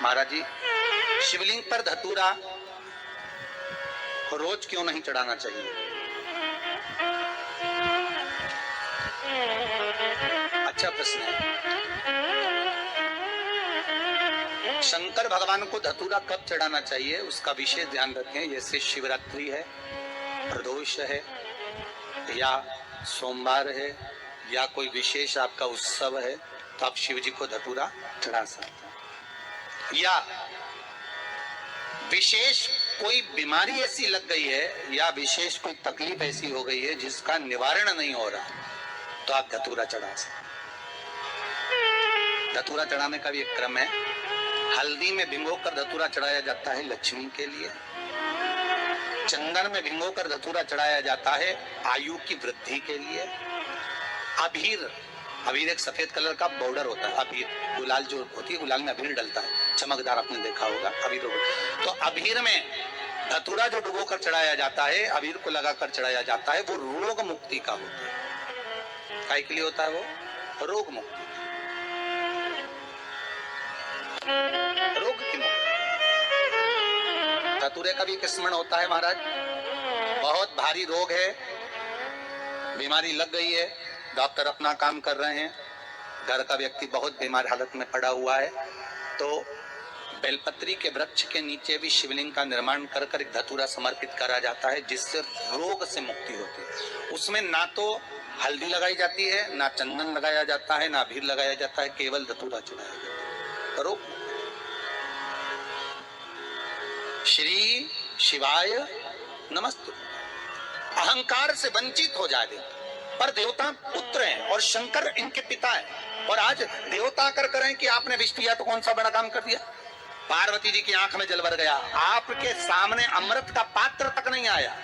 महाराज जी, शिवलिंग पर धतूरा रोज क्यों नहीं चढ़ाना चाहिए? अच्छा प्रश्न है। शंकर भगवान को धतूरा कब चढ़ाना चाहिए उसका विशेष ध्यान रखें। जैसे शिवरात्रि है, प्रदोष है, या सोमवार है, या कोई विशेष आपका उत्सव है, तो आप शिव जी को धतूरा चढ़ा सकते हैं। या विशेष कोई बीमारी ऐसी लग गई है या विशेष कोई तकलीफ ऐसी हो गई है जिसका निवारण नहीं हो रहा, तो आप धतूरा चढ़ा सकते। धतूरा चढ़ाने का भी एक क्रम है। हल्दी में भिगोकर धतूरा चढ़ाया जाता है लक्ष्मी के लिए। चंदन में भिगोकर धतूरा चढ़ाया जाता है आयु की वृद्धि के लिए। अबीर, अबीर एक सफेद कलर का पाउडर होता है। अबीर, गुलाल जो होती है, गुलाल में अबीर डलता है, चमकदार, आपने देखा होगा अबीर। तो अबीर में धतूरा जो डुबो कर चढ़ाया जाता है, अबीर को लगाकर चढ़ाया जाता है, वो रोग मुक्ति का होता है। काय के लिए होता है वो? रोग मुक्ति, रोग की मुक्ति। धतूरे का भी एक स्मरण होता है महाराज। बहुत भारी रोग है, बीमारी लग गई है, डॉक्टर अपना काम कर रहे हैं, घर का व्यक्ति बहुत बीमार हालत में पड़ा हुआ है, तो बेलपत्री के वृक्ष के नीचे भी शिवलिंग का निर्माण कर कर एक धतूरा समर्पित करा जाता है, जिससे रोग से मुक्ति होती है। उसमें ना तो हल्दी लगाई जाती है, ना चंदन लगाया जाता है, ना अबीर लगाया जाता है, केवल धतूरा चढ़ाया जाता है। रोग। श्री शिवाय नमस्तु। अहंकार से वंचित हो जाए, पर देवता पुत्र हैं और शंकर इनके पिता हैं, और आज देवता कर करें कि आपने विष पिया तो कौन सा बड़ा काम कर दिया। पार्वती जी की आंख में जल भर गया, आपके सामने अमृत का पात्र तक नहीं आया।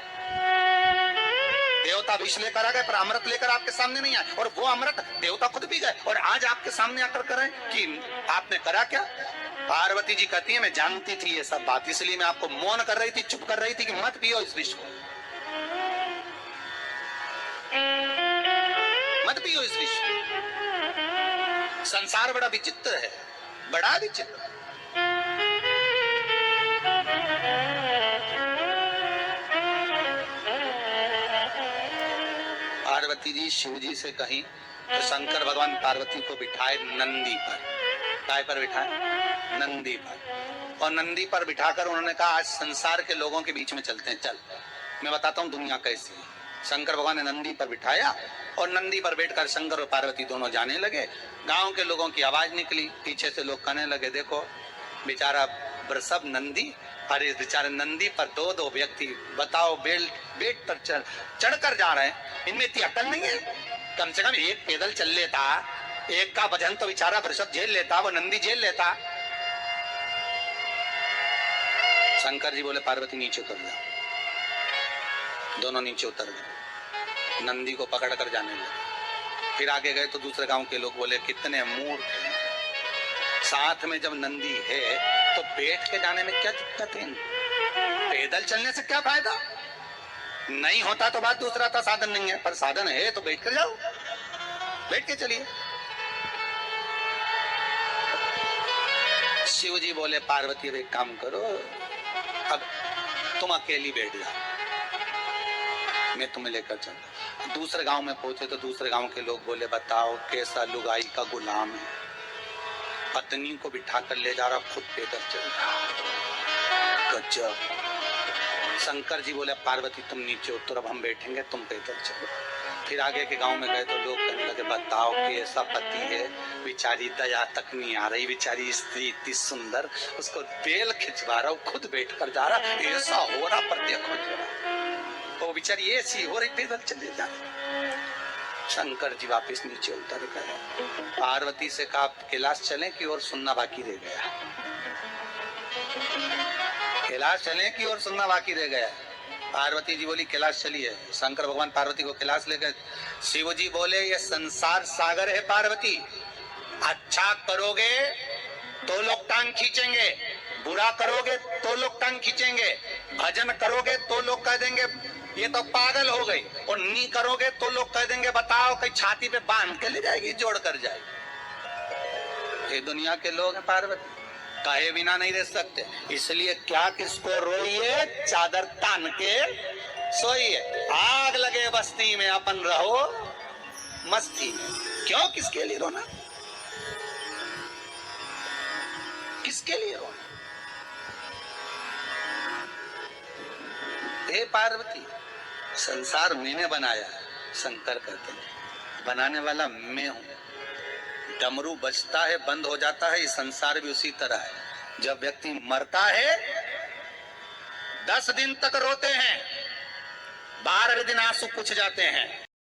देवता विष लेकर आ गए पर अमृत लेकर आपके सामने नहीं आए, और वो अमृत देवता खुद पी गए, और आज आपके सामने आकर करें कि आपने करा क्या। पार्वती जी कहती है मैं जानती थी ये सब बात, इसलिए मैं आपको मौन कर रही थी, चुप कर रही थी कि मत पियो इस विष को, मत पियो इस विष को। संसार बड़ा विचित्र है, बड़ा विचित्र। पार्वती जी शिव जी से कहीं तो शंकर भगवान पार्वती को बिठाए नंदी पर। काय पर बिठाए? नंदी पर। और नंदी पर बिठाकर उन्होंने कहा आज संसार के लोगों के बीच में चलते हैं, चल मैं बताता हूँ दुनिया कैसी है। शंकर भगवान ने नंदी पर बिठाया और नंदी पर बैठकर शंकर और पार्वती दोनों जाने लगे। गांव के लोगों की आवाज निकली, पीछे से लोग कहने लगे देखो बेचारा वृषभ नंदी, अरे बेचारे नंदी पर दो दो व्यक्ति, बताओ बेट पर चढ़कर जा रहे हैं, इनमें इतनी अक्ल नहीं है। कम से कम एक पैदल चल लेता, एक का वजन तो बेचारा वृषभ झेल लेता, वो नंदी झेल लेता। शंकर जी बोले पार्वती नीचे उतर जाओ। दोनों नीचे उतर गए, नंदी को पकड़कर जाने लगे। फिर आगे गए तो दूसरे गांव के लोग बोले कितने मूर्ख हैं, साथ में जब नंदी है तो बैठ के जाने में क्या दिक्कत है, पैदल चलने से क्या फायदा। नहीं होता तो बात दूसरा था, साधन नहीं है, पर साधन है तो बैठ कर जाओ, बैठ के चलिए। शिव जी बोले पार्वती एक काम करो, अब तुम अकेली बैठ जाओ, मैं तुम्हें लेकर चलता। दूसरे गांव में पहुंचे तो दूसरे गांव के लोग बोले बताओ कैसा लुगाई का गुलाम है, पत्नी को बिठा कर ले जा रहा, खुद पैदल चल रहा। गजब। शंकर जी बोले पार्वती तुम नीचे उतर, अब हम बैठेंगे, तुम पैदल चलो। फिर आगे के गांव में गए तो लोग कहने लगे बताओ कैसा पति है, बेचारी दया तक नहीं आ रही, बेचारी स्त्री इतनी सुंदर, उसको बेल खिंचवा रहा, खुद बैठ कर जा रहा, ऐसा हो रहा पर देखो तो बेचारी ऐसी हो रही, पैदल चले जा रही। शंकर जी वापस नीचे उतर गए। पार्वती से कहा कैलाश चलें कि और सुनना बाकी रह गया, कैलाश चलें कि और सुनना बाकी रह गया। पार्वती जी बोली कैलाश चलिए। शंकर भगवान पार्वती को कैलाश ले गए। शिव जी बोले ये संसार सागर है पार्वती, अच्छा करोगे तो लोग टांग खींचेंगे, बुरा करोगे तो लोग टांग खींचेंगे, भजन करोगे तो लोग कह देंगे ये तो पागल हो गई, और नहीं करोगे तो लोग कह देंगे बताओ कहीं छाती पे बांध के ले जाएगी, जोड़ कर जाएगी। ये दुनिया के लोग हैं पार्वती। कहे बिना नहीं रह सकते, इसलिए क्या किसको रोइए, चादर तान के सोइए। आग लगे बस्ती में अपन रहो मस्ती में। क्यों, किसके लिए रोना, किसके लिए रोना? हे पार्वती, संसार मैंने बनाया है, शंकर कहते हैं, बनाने वाला मैं हूं। डमरू बजता है, बंद हो जाता है, ये संसार भी उसी तरह है। जब व्यक्ति मरता है 10 दिन तक रोते हैं, 12वें दिन आंसू पूछ जाते हैं।